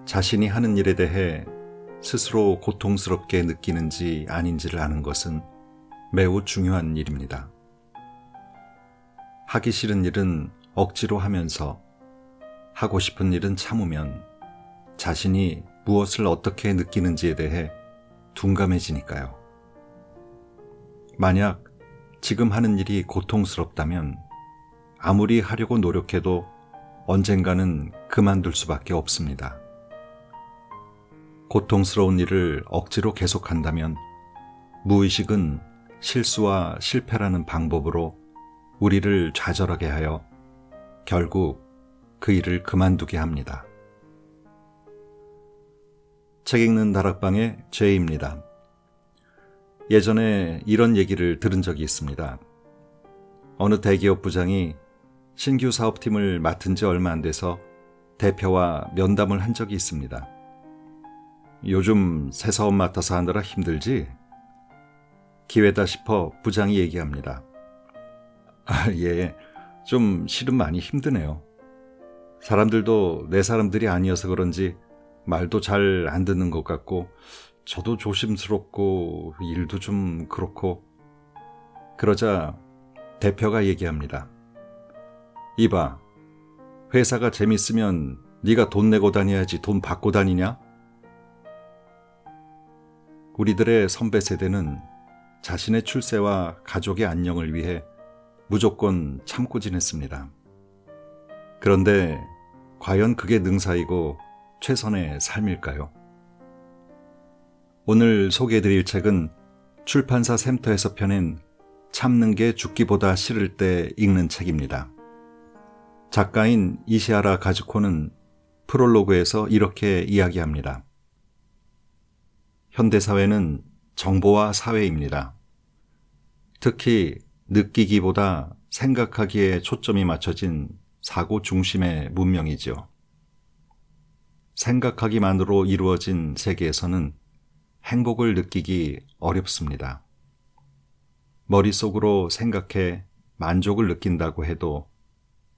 자신이 하는 일에 대해 스스로 고통스럽게 느끼는지 아닌지를 아는 것은 매우 중요한 일입니다. 하기 싫은 일은 억지로 하면서 하고 싶은 일은 참으면 자신이 무엇을 어떻게 느끼는지에 대해 둔감해지니까요. 만약 지금 하는 일이 고통스럽다면 아무리 하려고 노력해도 언젠가는 그만둘 수밖에 없습니다. 고통스러운 일을 억지로 계속한다면 무의식은 실수와 실패라는 방법으로 우리를 좌절하게 하여 결국 그 일을 그만두게 합니다. 책 읽는 다락방의 제이입니다. 예전에 이런 얘기를 들은 적이 있습니다. 어느 대기업 부장이 신규 사업팀을 맡은 지 얼마 안 돼서 대표와 면담을 한 적이 있습니다. 요즘 새 사업 맡아서 하느라 힘들지? 기회다 싶어 부장이 얘기합니다. 예, 좀 실은 많이 힘드네요. 사람들도 내 사람들이 아니어서 그런지 말도 잘 안 듣는 것 같고 저도 조심스럽고 일도 좀 그렇고. 그러자 대표가 얘기합니다. 이봐, 회사가 재밌으면 네가 돈 내고 다녀야지 돈 받고 다니냐? 우리들의 선배 세대는 자신의 출세와 가족의 안녕을 위해 무조건 참고 지냈습니다. 그런데 과연 그게 능사이고 최선의 삶일까요? 오늘 소개해드릴 책은 출판사 샘터에서 펴낸 참는 게 죽기보다 싫을 때 읽는 책입니다. 작가인 이시하라 가즈코는 프롤로그에서 이렇게 이야기합니다. 현대사회는 정보화 사회입니다. 특히 느끼기보다 생각하기에 초점이 맞춰진 사고 중심의 문명이죠. 생각하기만으로 이루어진 세계에서는 행복을 느끼기 어렵습니다. 머릿속으로 생각해 만족을 느낀다고 해도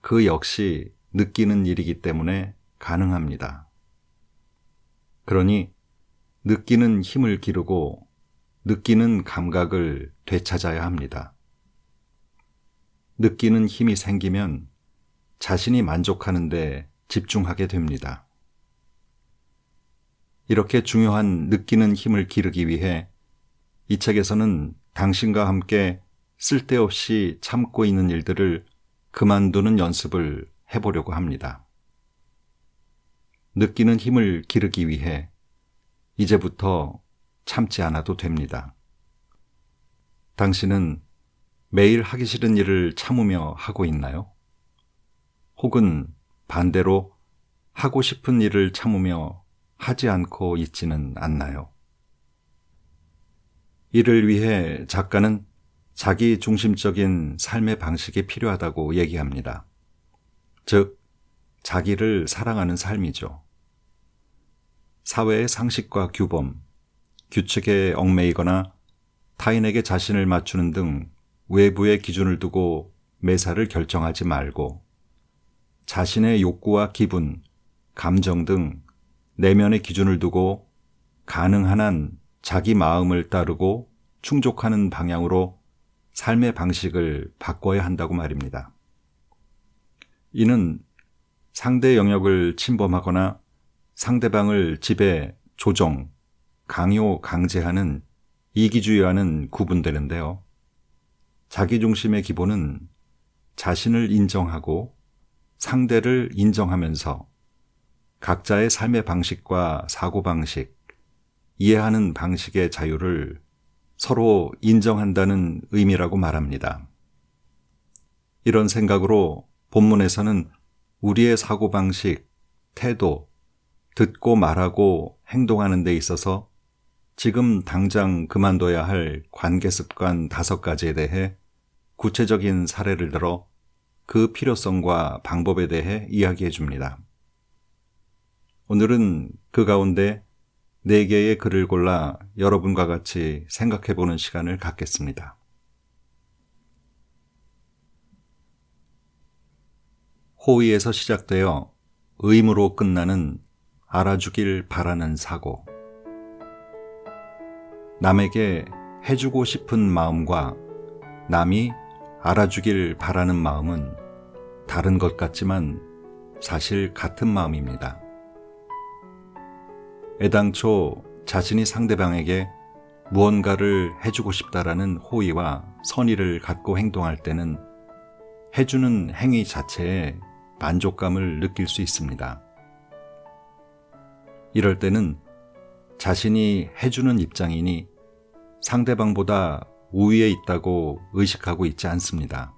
그 역시 느끼는 일이기 때문에 가능합니다. 그러니 느끼는 힘을 기르고 느끼는 감각을 되찾아야 합니다. 느끼는 힘이 생기면 자신이 만족하는 데 집중하게 됩니다. 이렇게 중요한 느끼는 힘을 기르기 위해 이 책에서는 당신과 함께 쓸데없이 참고 있는 일들을 그만두는 연습을 해보려고 합니다. 느끼는 힘을 기르기 위해 이제부터 참지 않아도 됩니다. 당신은 매일 하기 싫은 일을 참으며 하고 있나요? 혹은 반대로 하고 싶은 일을 참으며 하지 않고 있지는 않나요? 이를 위해 작가는 자기 중심적인 삶의 방식이 필요하다고 얘기합니다. 즉, 자기를 사랑하는 삶이죠. 사회의 상식과 규범, 규칙에 얽매이거나 타인에게 자신을 맞추는 등 외부의 기준을 두고 매사를 결정하지 말고 자신의 욕구와 기분, 감정 등 내면의 기준을 두고 가능한 한 자기 마음을 따르고 충족하는 방향으로 삶의 방식을 바꿔야 한다고 말입니다. 이는 상대 영역을 침범하거나 상대방을 지배, 조정, 강요, 강제하는 이기주의와는 구분되는데요. 자기중심의 기본은 자신을 인정하고 상대를 인정하면서 각자의 삶의 방식과 사고방식, 이해하는 방식의 자유를 서로 인정한다는 의미라고 말합니다. 이런 생각으로 본문에서는 우리의 사고방식, 태도, 듣고 말하고 행동하는 데 있어서 지금 당장 그만둬야 할 관계습관 5가지에 대해 구체적인 사례를 들어 그 필요성과 방법에 대해 이야기해 줍니다. 오늘은 그 가운데 4개의 글을 골라 여러분과 같이 생각해 보는 시간을 갖겠습니다. 호의에서 시작되어 의무로 끝나는 알아주길 바라는 사고. 남에게 해주고 싶은 마음과 남이 알아주길 바라는 마음은 다른 것 같지만 사실 같은 마음입니다. 애당초 자신이 상대방에게 무언가를 해주고 싶다라는 호의와 선의를 갖고 행동할 때는 해주는 행위 자체에 만족감을 느낄 수 있습니다. 이럴 때는 자신이 해주는 입장이니 상대방보다 우위에 있다고 의식하고 있지 않습니다.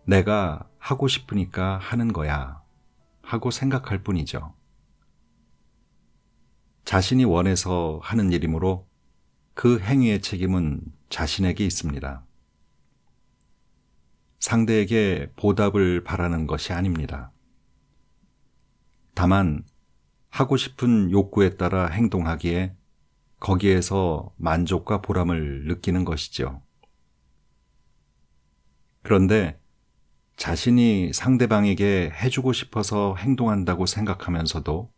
내가 하고 싶으니까 하는 거야 하고 생각할 뿐이죠. 자신이 원해서 하는 일이므로 그 행위의 책임은 자신에게 있습니다. 상대에게 보답을 바라는 것이 아닙니다. 다만 하고 싶은 욕구에 따라 행동하기에 거기에서 만족과 보람을 느끼는 것이죠. 그런데 자신이 상대방에게 해주고 싶어서 행동한다고 생각하면서도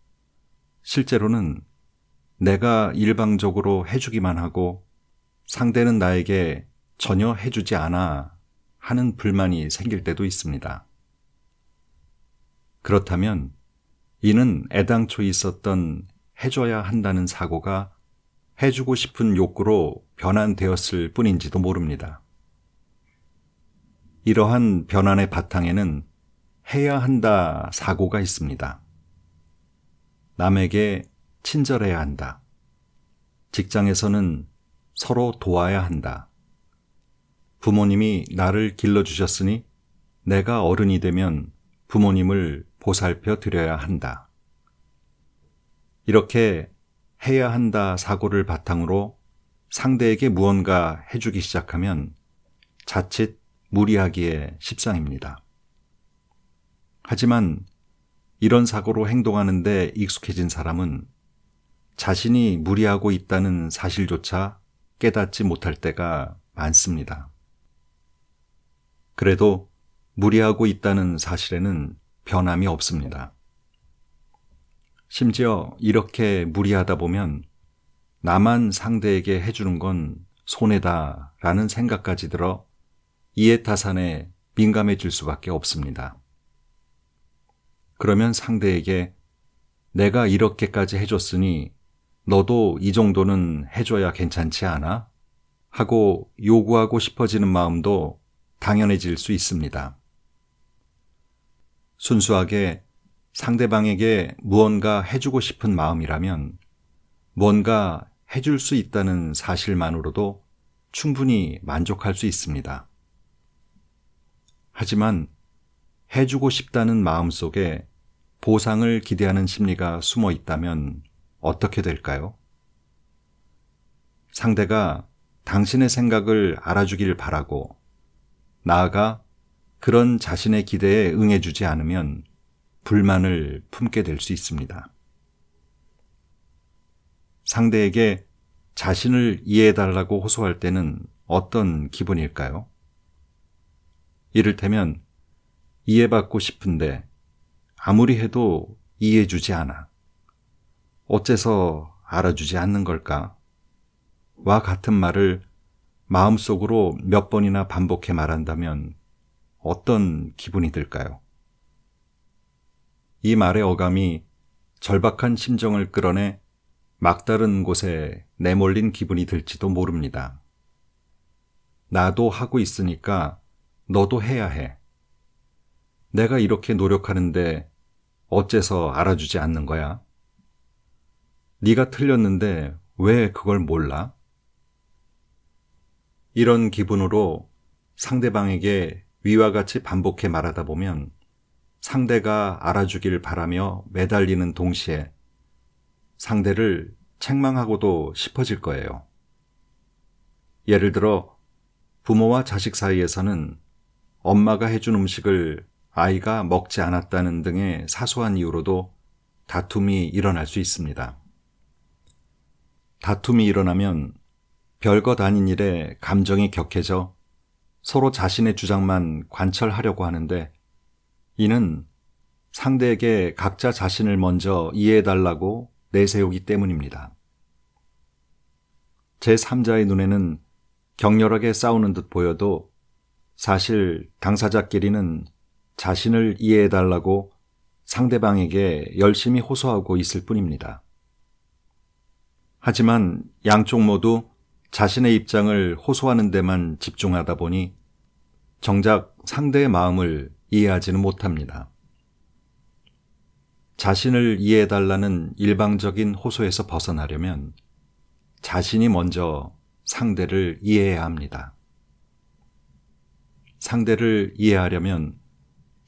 실제로는 내가 일방적으로 해주기만 하고 상대는 나에게 전혀 해주지 않아 하는 불만이 생길 때도 있습니다. 그렇다면 이는 애당초 있었던 해줘야 한다는 사고가 해주고 싶은 욕구로 변환되었을 뿐인지도 모릅니다. 이러한 변환의 바탕에는 해야 한다 사고가 있습니다. 남에게 친절해야 한다. 직장에서는 서로 도와야 한다. 부모님이 나를 길러주셨으니 내가 어른이 되면 부모님을 보살펴 드려야 한다. 이렇게 해야 한다 사고를 바탕으로 상대에게 무언가 해주기 시작하면 자칫 무리하기에 십상입니다. 하지만 이런 사고로 행동하는데 익숙해진 사람은 자신이 무리하고 있다는 사실조차 깨닫지 못할 때가 많습니다. 그래도 무리하고 있다는 사실에는 변함이 없습니다. 심지어 이렇게 무리하다 보면 나만 상대에게 해주는 건 손해다라는 생각까지 들어 이해타산에 민감해질 수밖에 없습니다. 그러면 상대에게 내가 이렇게까지 해줬으니 너도 이 정도는 해줘야 괜찮지 않아? 하고 요구하고 싶어지는 마음도 당연해질 수 있습니다. 순수하게 상대방에게 무언가 해주고 싶은 마음이라면 뭔가 해줄 수 있다는 사실만으로도 충분히 만족할 수 있습니다. 하지만 해주고 싶다는 마음 속에 보상을 기대하는 심리가 숨어 있다면 어떻게 될까요? 상대가 당신의 생각을 알아주길 바라고 나아가 그런 자신의 기대에 응해주지 않으면 불만을 품게 될 수 있습니다. 상대에게 자신을 이해해달라고 호소할 때는 어떤 기분일까요? 이를테면 이해받고 싶은데 아무리 해도 이해해주지 않아. 어째서 알아주지 않는 걸까? 와 같은 말을 마음속으로 몇 번이나 반복해 말한다면 어떤 기분이 들까요? 이 말의 어감이 절박한 심정을 끌어내 막다른 곳에 내몰린 기분이 들지도 모릅니다. 나도 하고 있으니까 너도 해야 해. 내가 이렇게 노력하는데 어째서 알아주지 않는 거야? 네가 틀렸는데 왜 그걸 몰라? 이런 기분으로 상대방에게 위와 같이 반복해 말하다 보면 상대가 알아주길 바라며 매달리는 동시에 상대를 책망하고도 싶어질 거예요. 예를 들어 부모와 자식 사이에서는 엄마가 해준 음식을 아이가 먹지 않았다는 등의 사소한 이유로도 다툼이 일어날 수 있습니다. 다툼이 일어나면 별것 아닌 일에 감정이 격해져 서로 자신의 주장만 관철하려고 하는데 이는 상대에게 각자 자신을 먼저 이해해달라고 내세우기 때문입니다. 제3자의 눈에는 격렬하게 싸우는 듯 보여도 사실 당사자끼리는 자신을 이해해달라고 상대방에게 열심히 호소하고 있을 뿐입니다. 하지만 양쪽 모두 자신의 입장을 호소하는 데만 집중하다 보니 정작 상대의 마음을 이해하지는 못합니다. 자신을 이해해달라는 일방적인 호소에서 벗어나려면 자신이 먼저 상대를 이해해야 합니다. 상대를 이해하려면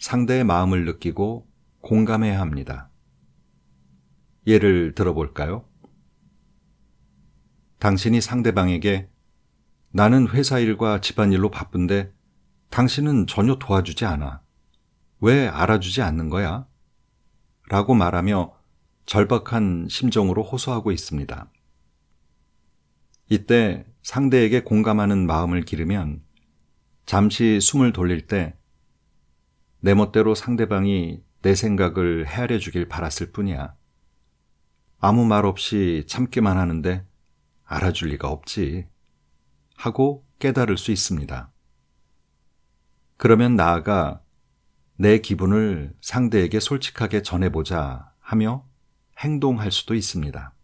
상대의 마음을 느끼고 공감해야 합니다. 예를 들어볼까요? 당신이 상대방에게 나는 회사 일과 집안일로 바쁜데 당신은 전혀 도와주지 않아. 왜 알아주지 않는 거야? 라고 말하며 절박한 심정으로 호소하고 있습니다. 이때 상대에게 공감하는 마음을 기르면 잠시 숨을 돌릴 때 내 멋대로 상대방이 내 생각을 헤아려 주길 바랐을 뿐이야. 아무 말 없이 참기만 하는데 알아줄 리가 없지. 하고 깨달을 수 있습니다. 그러면 나아가 내 기분을 상대에게 솔직하게 전해보자 하며 행동할 수도 있습니다.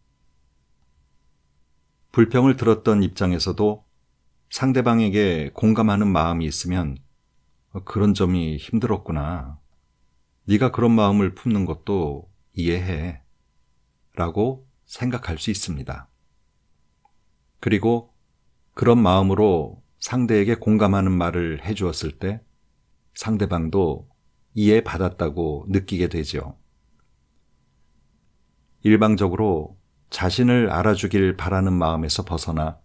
불평을 들었던 입장에서도 상대방에게 공감하는 마음이 있으면 그런 점이 힘들었구나. 네가 그런 마음을 품는 것도 이해해. 라고 생각할 수 있습니다. 그리고 그런 마음으로 상대에게 공감하는 말을 해주었을 때 상대방도 이해받았다고 느끼게 되죠. 일방적으로 자신을 알아주길 바라는 마음에서 벗어나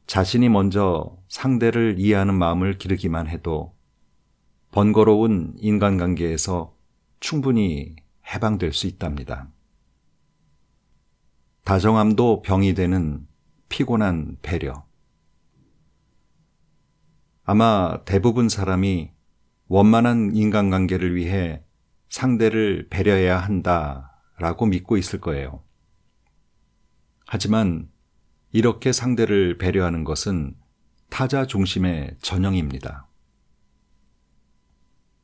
자신이 먼저 상대를 이해하는 마음을 기르기만 해도 번거로운 인간관계에서 충분히 해방될 수 있답니다. 다정함도 병이 되는 피곤한 배려. 아마 대부분 사람이 원만한 인간관계를 위해 상대를 배려해야 한다라고 믿고 있을 거예요. 하지만 이렇게 상대를 배려하는 것은 타자 중심의 전형입니다.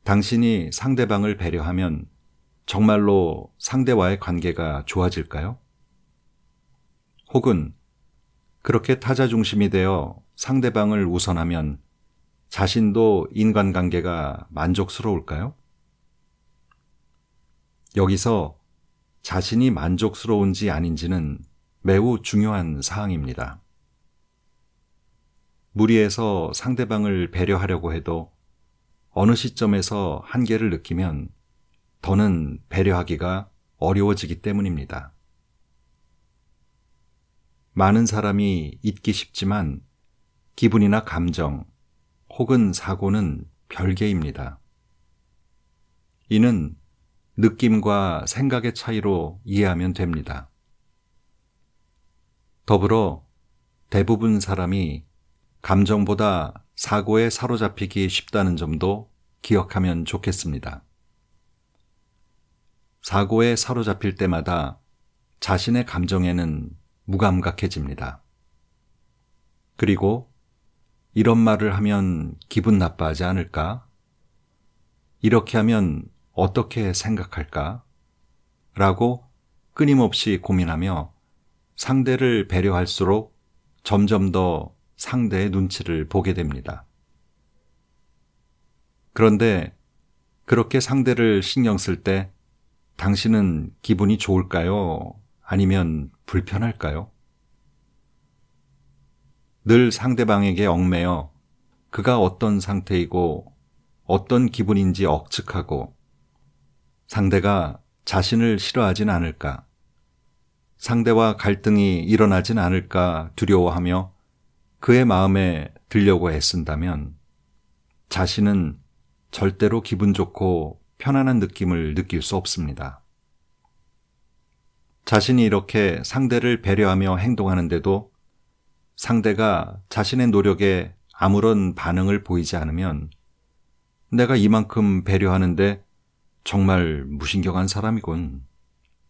당신이 상대방을 배려하면 정말로 상대와의 관계가 좋아질까요? 혹은 그렇게 타자 중심이 되어 상대방을 우선하면 자신도 인간관계가 만족스러울까요? 여기서 자신이 만족스러운지 아닌지는 매우 중요한 사항입니다. 무리해서 상대방을 배려하려고 해도 어느 시점에서 한계를 느끼면 더는 배려하기가 어려워지기 때문입니다. 많은 사람이 잊기 쉽지만 기분이나 감정 혹은 사고는 별개입니다. 이는 느낌과 생각의 차이로 이해하면 됩니다. 더불어 대부분 사람이 감정보다 사고에 사로잡히기 쉽다는 점도 기억하면 좋겠습니다. 사고에 사로잡힐 때마다 자신의 감정에는 무감각해집니다. 그리고 이런 말을 하면 기분 나빠하지 않을까? 이렇게 하면 어떻게 생각할까? 라고 끊임없이 고민하며 상대를 배려할수록 점점 더 상대의 눈치를 보게 됩니다. 그런데 그렇게 상대를 신경 쓸 때 당신은 기분이 좋을까요? 아니면 불편할까요? 늘 상대방에게 얽매여 그가 어떤 상태이고 어떤 기분인지 억측하고 상대가 자신을 싫어하진 않을까, 상대와 갈등이 일어나진 않을까 두려워하며 그의 마음에 들려고 애쓴다면 자신은 절대로 기분 좋고 편안한 느낌을 느낄 수 없습니다. 자신이 이렇게 상대를 배려하며 행동하는데도 상대가 자신의 노력에 아무런 반응을 보이지 않으면 내가 이만큼 배려하는데 정말 무신경한 사람이군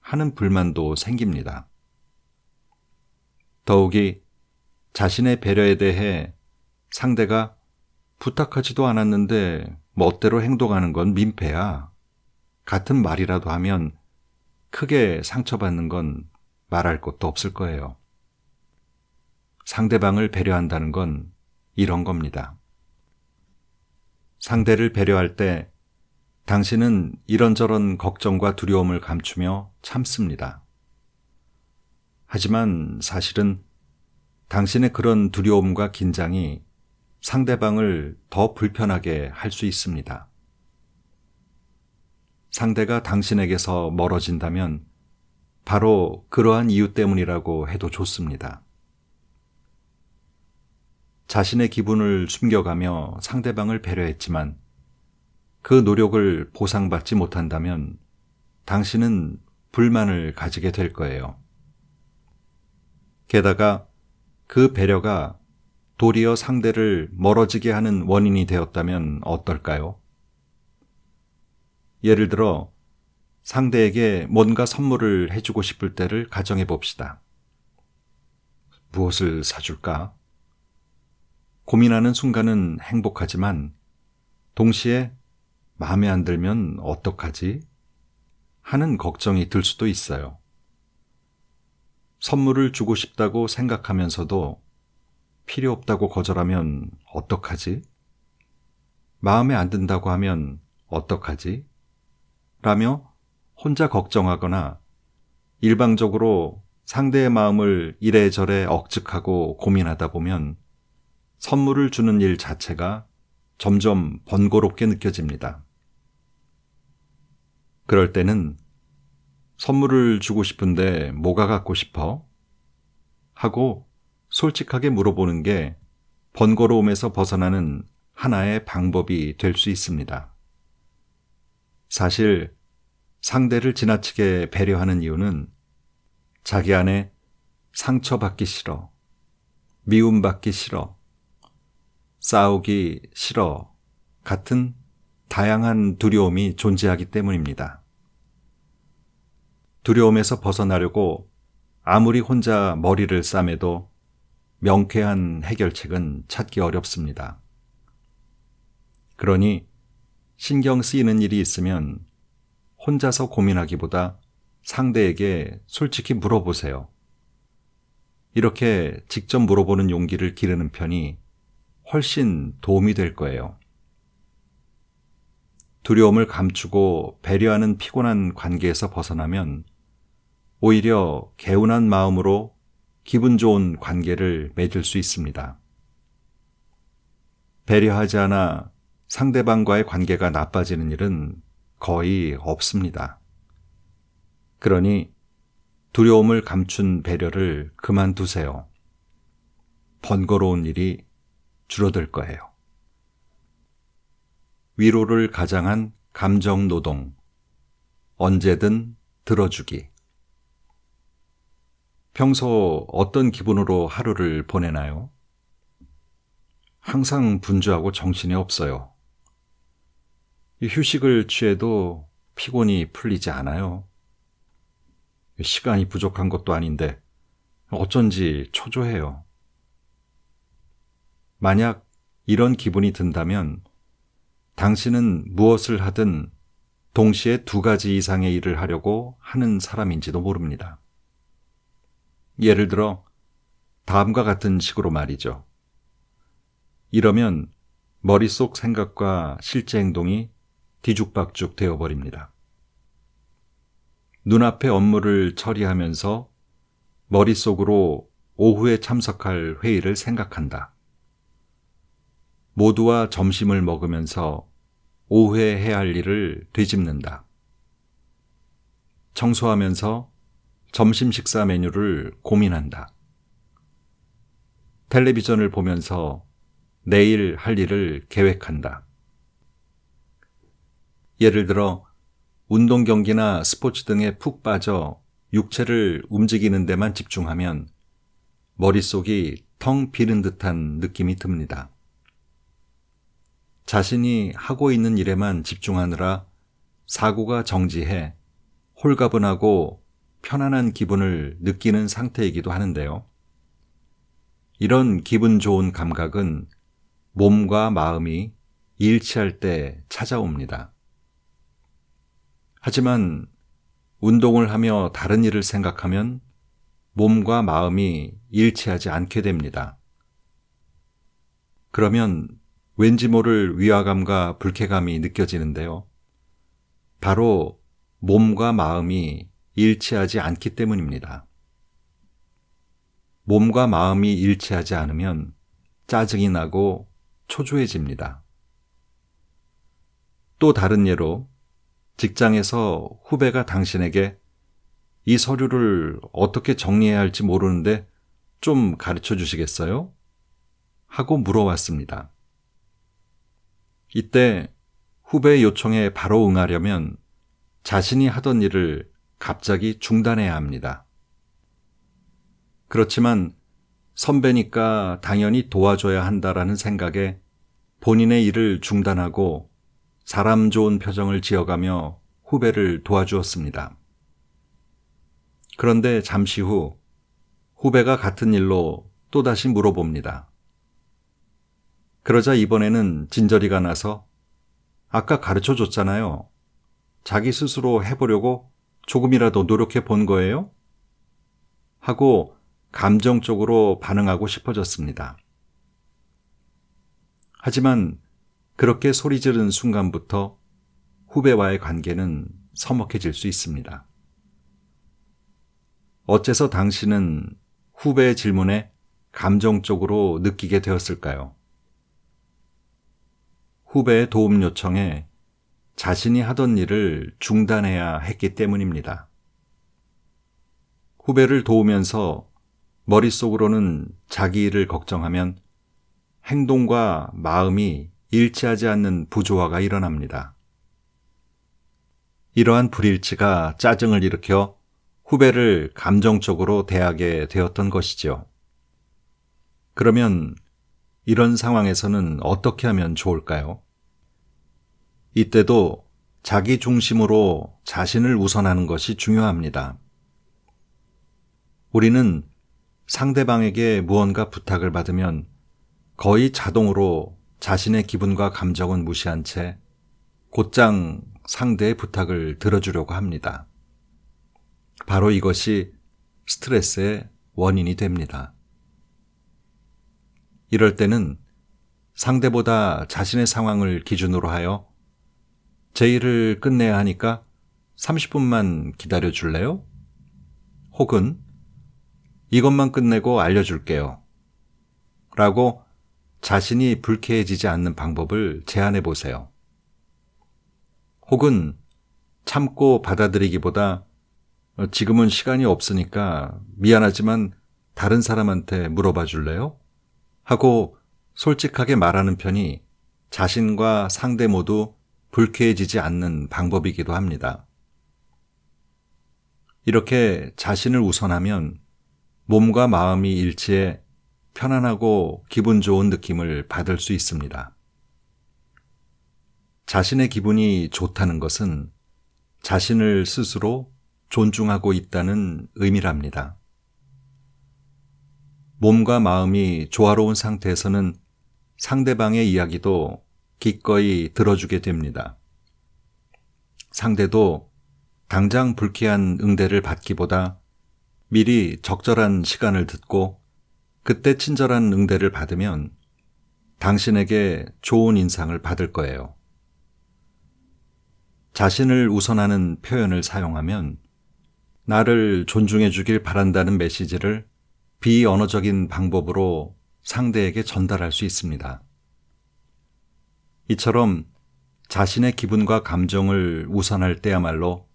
하는 불만도 생깁니다. 더욱이 자신의 배려에 대해 상대가 부탁하지도 않았는데 멋대로 행동하는 건 민폐야 같은 말이라도 하면 크게 상처받는 건 말할 것도 없을 거예요. 상대방을 배려한다는 건 이런 겁니다. 상대를 배려할 때 당신은 이런저런 걱정과 두려움을 감추며 참습니다. 하지만 사실은 당신의 그런 두려움과 긴장이 상대방을 더 불편하게 할 수 있습니다. 상대가 당신에게서 멀어진다면 바로 그러한 이유 때문이라고 해도 좋습니다. 자신의 기분을 숨겨가며 상대방을 배려했지만 그 노력을 보상받지 못한다면 당신은 불만을 가지게 될 거예요. 게다가 그 배려가 도리어 상대를 멀어지게 하는 원인이 되었다면 어떨까요? 예를 들어 상대에게 뭔가 선물을 해주고 싶을 때를 가정해 봅시다. 무엇을 사줄까? 고민하는 순간은 행복하지만 동시에 마음에 안 들면 어떡하지? 하는 걱정이 들 수도 있어요. 선물을 주고 싶다고 생각하면서도 필요 없다고 거절하면 어떡하지? 마음에 안 든다고 하면 어떡하지? 라며 혼자 걱정하거나 일방적으로 상대의 마음을 이래저래 억측하고 고민하다 보면 선물을 주는 일 자체가 점점 번거롭게 느껴집니다. 그럴 때는 선물을 주고 싶은데 뭐가 갖고 싶어? 하고 솔직하게 물어보는 게 번거로움에서 벗어나는 하나의 방법이 될 수 있습니다. 사실 상대를 지나치게 배려하는 이유는 자기 안에 상처받기 싫어, 미움받기 싫어, 싸우기 싫어 같은 다양한 두려움이 존재하기 때문입니다. 두려움에서 벗어나려고 아무리 혼자 머리를 싸매도 명쾌한 해결책은 찾기 어렵습니다. 그러니 신경 쓰이는 일이 있으면 혼자서 고민하기보다 상대에게 솔직히 물어보세요. 이렇게 직접 물어보는 용기를 기르는 편이 훨씬 도움이 될 거예요. 두려움을 감추고 배려하는 피곤한 관계에서 벗어나면 오히려 개운한 마음으로 기분 좋은 관계를 맺을 수 있습니다. 배려하지 않아 상대방과의 관계가 나빠지는 일은 거의 없습니다. 그러니 두려움을 감춘 배려를 그만두세요. 번거로운 일이 줄어들 거예요. 위로를 가장한 감정 노동, 언제든 들어주기. 평소 어떤 기분으로 하루를 보내나요? 항상 분주하고 정신이 없어요. 휴식을 취해도 피곤이 풀리지 않아요. 시간이 부족한 것도 아닌데 어쩐지 초조해요. 만약 이런 기분이 든다면 당신은 무엇을 하든 동시에 2가지 이상의 일을 하려고 하는 사람인지도 모릅니다. 예를 들어 다음과 같은 식으로 말이죠. 이러면 머릿속 생각과 실제 행동이 뒤죽박죽 되어버립니다. 눈앞의 업무를 처리하면서 머릿속으로 오후에 참석할 회의를 생각한다. 모두와 점심을 먹으면서 오후에 해야 할 일을 되짚는다. 청소하면서 점심 식사 메뉴를 고민한다. 텔레비전을 보면서 내일 할 일을 계획한다. 예를 들어 운동 경기나 스포츠 등에 푹 빠져 육체를 움직이는 데만 집중하면 머릿속이 텅 비는 듯한 느낌이 듭니다. 자신이 하고 있는 일에만 집중하느라 사고가 정지해 홀가분하고 편안한 기분을 느끼는 상태이기도 하는데요. 이런 기분 좋은 감각은 몸과 마음이 일치할 때 찾아옵니다. 하지만 운동을 하며 다른 일을 생각하면 몸과 마음이 일치하지 않게 됩니다. 그러면 왠지 모를 위화감과 불쾌감이 느껴지는데요. 바로 몸과 마음이 일치하지 않기 때문입니다. 몸과 마음이 일치하지 않으면 짜증이 나고 초조해집니다. 또 다른 예로 직장에서 후배가 당신에게 이 서류를 어떻게 정리해야 할지 모르는데 좀 가르쳐 주시겠어요? 하고 물어왔습니다. 이때 후배의 요청에 바로 응하려면 자신이 하던 일을 갑자기 중단해야 합니다. 그렇지만 선배니까 당연히 도와줘야 한다라는 생각에 본인의 일을 중단하고 사람 좋은 표정을 지어가며 후배를 도와주었습니다. 그런데 잠시 후 후배가 같은 일로 또다시 물어봅니다. 그러자 이번에는 진저리가 나서 아까 가르쳐 줬잖아요. 자기 스스로 해보려고 조금이라도 노력해 본 거예요? 하고 감정적으로 반응하고 싶어졌습니다. 하지만 그렇게 소리 지른 순간부터 후배와의 관계는 서먹해질 수 있습니다. 어째서 당신은 후배의 질문에 감정적으로 느끼게 되었을까요? 후배의 도움 요청에 자신이 하던 일을 중단해야 했기 때문입니다. 후배를 도우면서 머릿속으로는 자기 일을 걱정하면 행동과 마음이 일치하지 않는 부조화가 일어납니다. 이러한 불일치가 짜증을 일으켜 후배를 감정적으로 대하게 되었던 것이죠. 그러면 이런 상황에서는 어떻게 하면 좋을까요? 이때도 자기 중심으로 자신을 우선하는 것이 중요합니다. 우리는 상대방에게 무언가 부탁을 받으면 거의 자동으로 자신의 기분과 감정은 무시한 채 곧장 상대의 부탁을 들어주려고 합니다. 바로 이것이 스트레스의 원인이 됩니다. 이럴 때는 상대보다 자신의 상황을 기준으로 하여 제 일을 끝내야 하니까 30분만 기다려 줄래요? 혹은 이것만 끝내고 알려줄게요. 라고 자신이 불쾌해지지 않는 방법을 제안해 보세요. 혹은 참고 받아들이기보다 지금은 시간이 없으니까 미안하지만 다른 사람한테 물어봐 줄래요? 하고 솔직하게 말하는 편이 자신과 상대 모두 불쾌해지지 않는 방법이기도 합니다. 이렇게 자신을 우선하면 몸과 마음이 일치해 편안하고 기분 좋은 느낌을 받을 수 있습니다. 자신의 기분이 좋다는 것은 자신을 스스로 존중하고 있다는 의미랍니다. 몸과 마음이 조화로운 상태에서는 상대방의 이야기도 기꺼이 들어주게 됩니다. 상대도 당장 불쾌한 응대를 받기보다 미리 적절한 시간을 듣고 그때 친절한 응대를 받으면 당신에게 좋은 인상을 받을 거예요. 자신을 우선하는 표현을 사용하면 나를 존중해 주길 바란다는 메시지를 비언어적인 방법으로 상대에게 전달할 수 있습니다. 이처럼 자신의 기분과 감정을 우선할 때야말로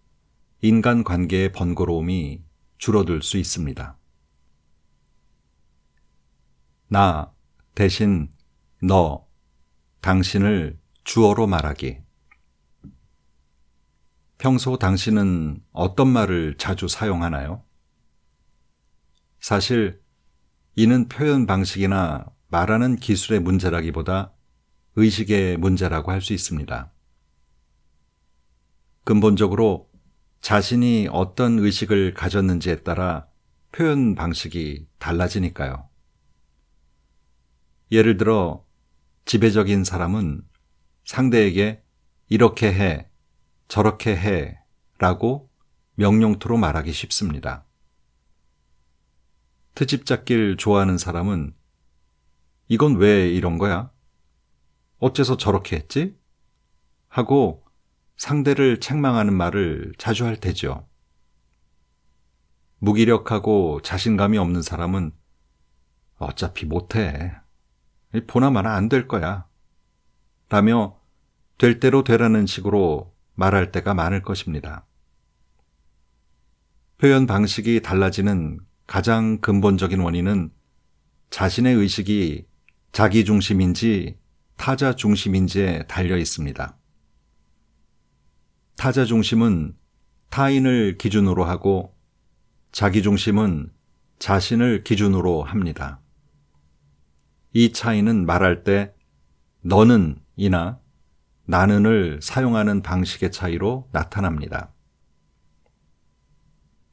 인간관계의 번거로움이 줄어들 수 있습니다. 나 대신 너, 당신을 주어로 말하기. 평소 당신은 어떤 말을 자주 사용하나요? 사실 이는 표현 방식이나 말하는 기술의 문제라기보다 의식의 문제라고 할 수 있습니다. 근본적으로 자신이 어떤 의식을 가졌는지에 따라 표현 방식이 달라지니까요. 예를 들어 지배적인 사람은 상대에게 이렇게 해, 저렇게 해 라고 명령토로 말하기 쉽습니다. 트집 잡기를 좋아하는 사람은 이건 왜 이런 거야? 어째서 저렇게 했지? 하고 상대를 책망하는 말을 자주 할 테죠. 무기력하고 자신감이 없는 사람은 어차피 못해. 보나 마나 안 될 거야. 라며 될 대로 되라는 식으로 말할 때가 많을 것입니다. 표현 방식이 달라지는 가장 근본적인 원인은 자신의 의식이 자기 중심인지 타자 중심인지에 달려 있습니다. 타자 중심은 타인을 기준으로 하고 자기 중심은 자신을 기준으로 합니다. 이 차이는 말할 때 너는 이나 나는을 사용하는 방식의 차이로 나타납니다.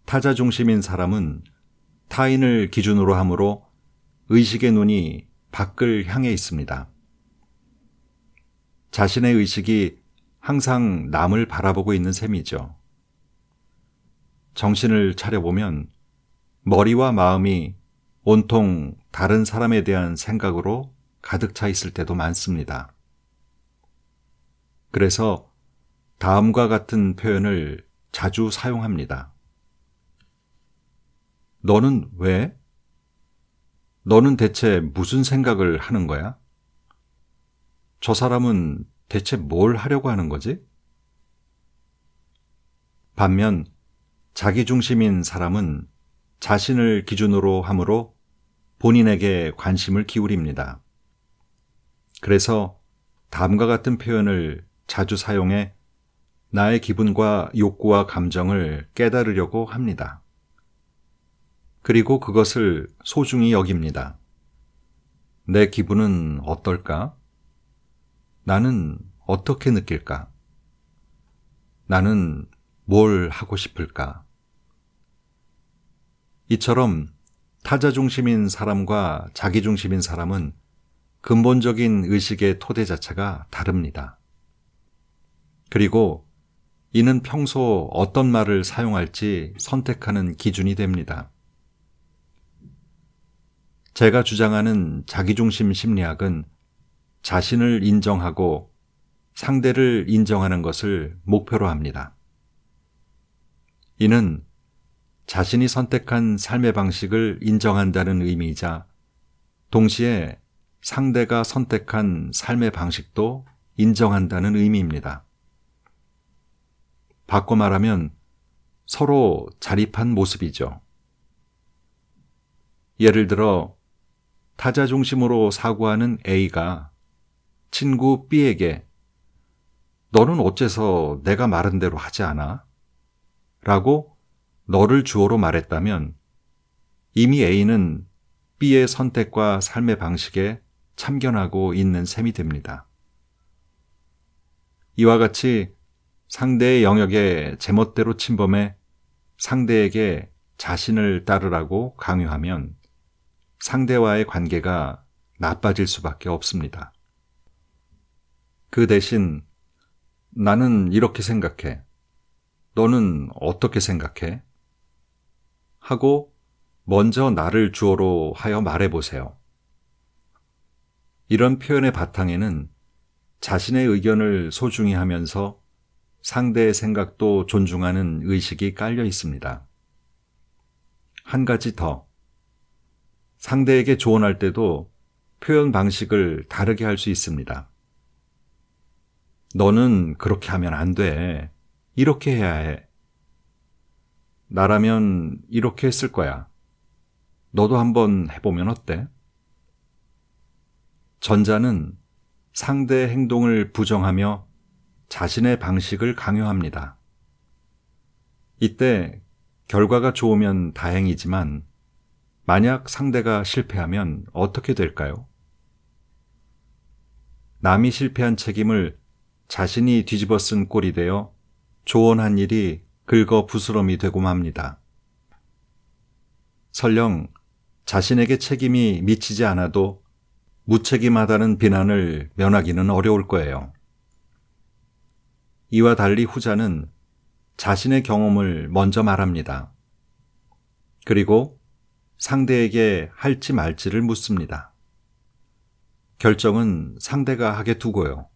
타자 중심인 사람은 타인을 기준으로 하므로 의식의 눈이 밖을 향해 있습니다. 자신의 의식이 항상 남을 바라보고 있는 셈이죠. 정신을 차려보면 머리와 마음이 온통 다른 사람에 대한 생각으로 가득 차 있을 때도 많습니다. 그래서 다음과 같은 표현을 자주 사용합니다. 너는 왜? 너는 대체 무슨 생각을 하는 거야? 저 사람은 대체 뭘 하려고 하는 거지? 반면 자기 중심인 사람은 자신을 기준으로 하므로 본인에게 관심을 기울입니다. 그래서 다음과 같은 표현을 자주 사용해 나의 기분과 욕구와 감정을 깨달으려고 합니다. 그리고 그것을 소중히 여깁니다. 내 기분은 어떨까? 나는 어떻게 느낄까? 나는 뭘 하고 싶을까? 이처럼 타자 중심인 사람과 자기 중심인 사람은 근본적인 의식의 토대 자체가 다릅니다. 그리고 이는 평소 어떤 말을 사용할지 선택하는 기준이 됩니다. 제가 주장하는 자기중심 심리학은 자신을 인정하고 상대를 인정하는 것을 목표로 합니다. 이는 자신이 선택한 삶의 방식을 인정한다는 의미이자 동시에 상대가 선택한 삶의 방식도 인정한다는 의미입니다. 바꿔 말하면 서로 자립한 모습이죠. 예를 들어 타자 중심으로 사고하는 A가 친구 B에게 너는 어째서 내가 말한 대로 하지 않아? 라고 너를 주어로 말했다면 이미 A는 B의 선택과 삶의 방식에 참견하고 있는 셈이 됩니다. 이와 같이 상대의 영역에 제멋대로 침범해 상대에게 자신을 따르라고 강요하면 상대와의 관계가 나빠질 수밖에 없습니다. 그 대신 나는 이렇게 생각해. 너는 어떻게 생각해? 하고 먼저 나를 주어로 하여 말해보세요. 이런 표현의 바탕에는 자신의 의견을 소중히 하면서 상대의 생각도 존중하는 의식이 깔려 있습니다. 한 가지 더. 상대에게 조언할 때도 표현 방식을 다르게 할 수 있습니다. 너는 그렇게 하면 안 돼. 이렇게 해야 해. 나라면 이렇게 했을 거야. 너도 한번 해보면 어때? 전자는 상대의 행동을 부정하며 자신의 방식을 강요합니다. 이때 결과가 좋으면 다행이지만 만약 상대가 실패하면 어떻게 될까요? 남이 실패한 책임을 자신이 뒤집어 쓴 꼴이 되어 조언한 일이 긁어 부스럼이 되고 맙니다. 설령 자신에게 책임이 미치지 않아도 무책임하다는 비난을 면하기는 어려울 거예요. 이와 달리 후자는 자신의 경험을 먼저 말합니다. 그리고 상대에게 할지 말지를 묻습니다. 결정은 상대가 하게 두고요.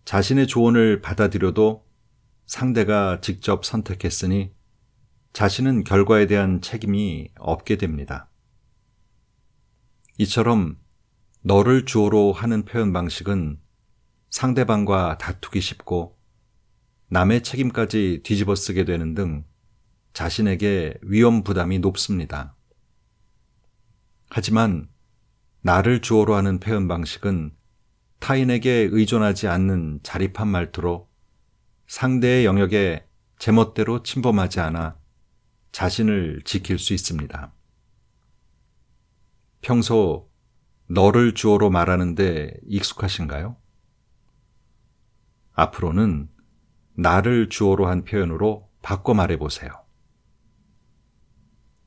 자신의 조언을 받아들여도 상대가 직접 선택했으니 자신은 결과에 대한 책임이 없게 됩니다. 이처럼 너를 주어로 하는 표현 방식은 상대방과 다투기 쉽고 남의 책임까지 뒤집어 쓰게 되는 등 자신에게 위험 부담이 높습니다. 하지만 나를 주어로 하는 표현 방식은 타인에게 의존하지 않는 자립한 말투로 상대의 영역에 제멋대로 침범하지 않아 자신을 지킬 수 있습니다. 평소 너를 주어로 말하는데 익숙하신가요? 앞으로는 나를 주어로 한 표현으로 바꿔 말해보세요.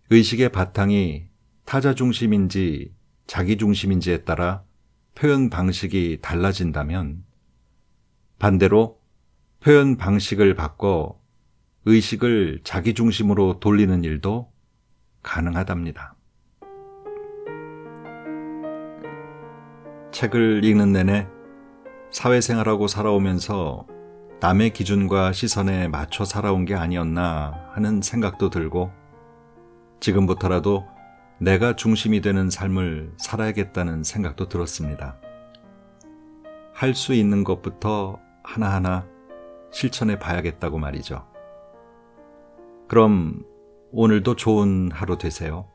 의식의 바탕이 타자 중심인지 자기 중심인지에 따라 표현 방식이 달라진다면 반대로 표현 방식을 바꿔 의식을 자기 중심으로 돌리는 일도 가능하답니다. 책을 읽는 내내 사회생활하고 살아오면서 남의 기준과 시선에 맞춰 살아온 게 아니었나 하는 생각도 들고 지금부터라도 내가 중심이 되는 삶을 살아야겠다는 생각도 들었습니다. 할 수 있는 것부터 하나하나 실천해 봐야겠다고 말이죠. 그럼 오늘도 좋은 하루 되세요.